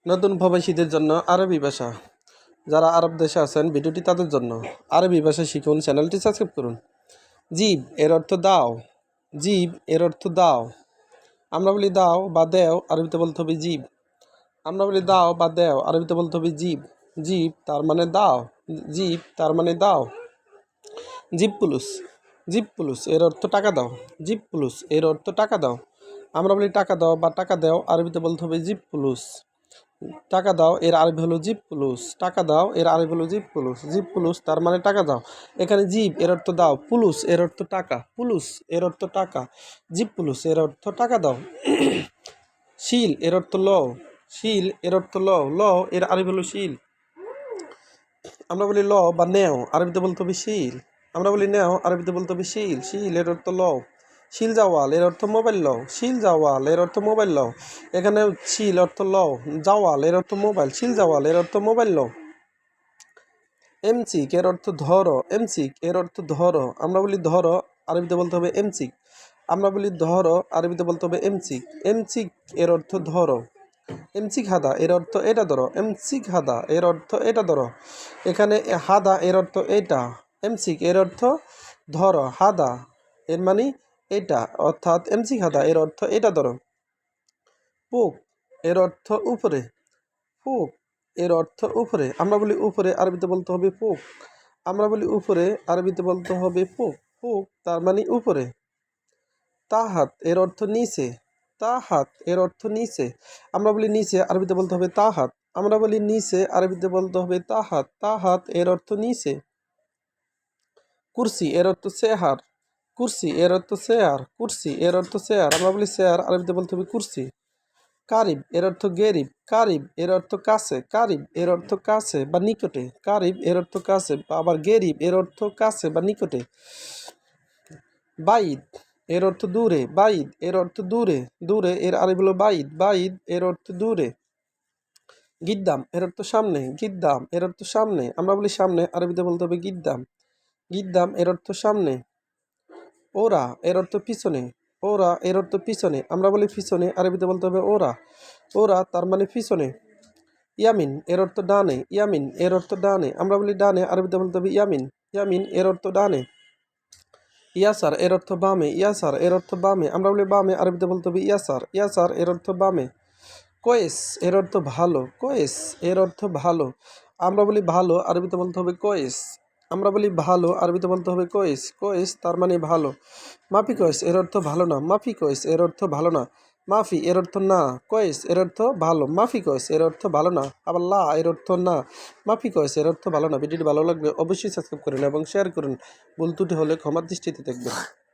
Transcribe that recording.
নতুন প্রবাসীদের জন্য আরবি ভাষা। যারা আরব দেশে আছেন ভিডিওটি তাদের জন্য। আরবি ভাষা শিখুন, চ্যানেলটি সাবস্ক্রাইব করুন। জিব এর অর্থ দাও। জিব এর অর্থ দাও। আমরা বলি দাও বা দেও, আরবিতে বলতে হবে জিব। আমরা বলি দাও বা দেও, আরবিতে বলতে হবে জিব। জিব তার মানে দাও। জিব তার মানে দাও। জিব পুলুস। জিব পুলুস এর অর্থ টাকা দাও। জিব পুলুস এর অর্থ টাকা দাও। আমরা বলি টাকা দাও বা টাকা দেও, আরবিতে বলতে হবে জিব পুলুস। টাকা দাও এর আরবি হলো জিব পুলুস। টাকা দাও এর আরবি হলো জিব পুলুস। জিব পুলুস তার মানে টাকা দাও। এখানে জিব এর অর্থ দাও, পুলুস এর অর্থ টাকা। পুলুস এর অর্থ টাকা, জিব পুলুস এর অর্থ টাকা দাও। শিল এর অর্থ লও। শিল এর অর্থ লও। লও এর আরবি হলো শিল। আমরা বলি ল বা নেও, আরবিতে বলতে হবে শিল। আমরা বলি নেও, আরবিতে বলতে হবে শিল। শিল এর অর্থ লও। শিল জাওয়াল এর অর্থ মোবাইল লও। শিল জাওয়াল এর অর্থ মোবাইল লও। এখানে শিল অর্থ লও, জাওয়াল এর অর্থ মোবাইল, শিল জাওয়াল এর অর্থ মোবাইল লও। এমচিক এর অর্থ ধরো। এমচিক এর অর্থ ধরো। আমরা বলি ধরো, আরবিতে বলতে হবে এমচিক। আমরা বলি ধরো, আরবিতে বলতে হবে এমচিক। এমচিক এর অর্থ ধরো। এমচিক হাদা এর অর্থ এটা ধরো। এমচিক হাদা এর অর্থ এটা ধরো। এখানে হাদা এর অর্থ এটা। এমচিক এর অর্থ ধরো। হাদা এর মানে এটা, অর্থাৎ এমচিক হাদা এর অর্থ এটা ধরো। পোক এর অর্থ উপরে। পোক এর অর্থ উপরে। আমরা বলি উপরে, আরবিতে বলতে হবে পোক। আমরা বলি উপরে, আরবিতে বলতে হবে পোক। পোক তার মানে উপরে। তাহাত এর অর্থ নিচে। তাহাত এর অর্থ নিচে। আমরা বলি নিচে, আরবিতে বলতে হবে তাহাত। আমরা বলি নিচে, আরবিতে বলতে হবে তাহাত। তাহাত এর অর্থ নিচে। কুরসি এর অর্থ চেয়ার। কুরসি এর অর্থ চেয়ার। কুরসি এর অর্থ চেয়ার। আমরা বলি চেয়ার, আরবিতে বলতে হবে কুরসি। কারিব এর অর্থ গেরিব। কারিব এর অর্থ কাছে। কারিব এর অর্থ কাছে বা নিকটে। কারিব এর অর্থ কাছে, আবার গেরিব এর অর্থ কাছে বা নিকটে। বাইদ এর অর্থ দূরে। বাইদ এর অর্থ দূরে। দূরে এর আরবি হলো বাইদ। বাইদ এর অর্থ দূরে। গিদ্দাম এর অর্থ সামনে। গিদ্দাম এর অর্থ সামনে। আমরা বলি সামনে, আরবিতে বলতে হবে গিদ্দাম। গিদ্দাম এর অর্থ সামনে। ওরা এর অর্থ পিছনে। ওরা এর অর্থ পিছনে। আমরা বলি পিছনে, আরবিতে বলতে হবে ওরা। ওরা তার মানে পিছনে। ইয়ামিন এর অর্থ ডানে। ইয়ামিন এর অর্থ ডানে। আমরা বলি ডানে, আরবিতে বলতে হবে ইয়ামিন। ইয়ামিন এর অর্থ ডানে। ইয়াসার এর অর্থ বামে। ইয়াসার এর অর্থ বামে। আমরা বলি বামে, আরবিতে বলতে হবে ইয়াসার। ইয়াসার এর অর্থ বামে। কোয়েস এর অর্থ ভালো। কোয়েস এর অর্থ ভালো। আমরা বলি ভালো, আরবিতে বলতে হবে কোয়েস। আমরা বলি ভালো, আরবিতে বলতে হবে কোয়েস। কোয়েস তার মানে ভালো। মাফি কোয়েস এর অর্থ ভালো না। মাফি কোয়েস এর অর্থ ভালো না। মাফি এর অর্থ না। কোয়েস এর অর্থ ভালো। মাফি কোয়েস এর অর্থ ভালো না। আবার লা এর অর্থ না। মাফি কোয়েস এর অর্থ ভালো না। ভিডিওটি ভালো লাগবে অবশ্যই সাবস্ক্রাইব করুন এবং শেয়ার করুন। ভুল ত্রুটি হলে ক্ষমার দৃষ্টিতে দেখবেন।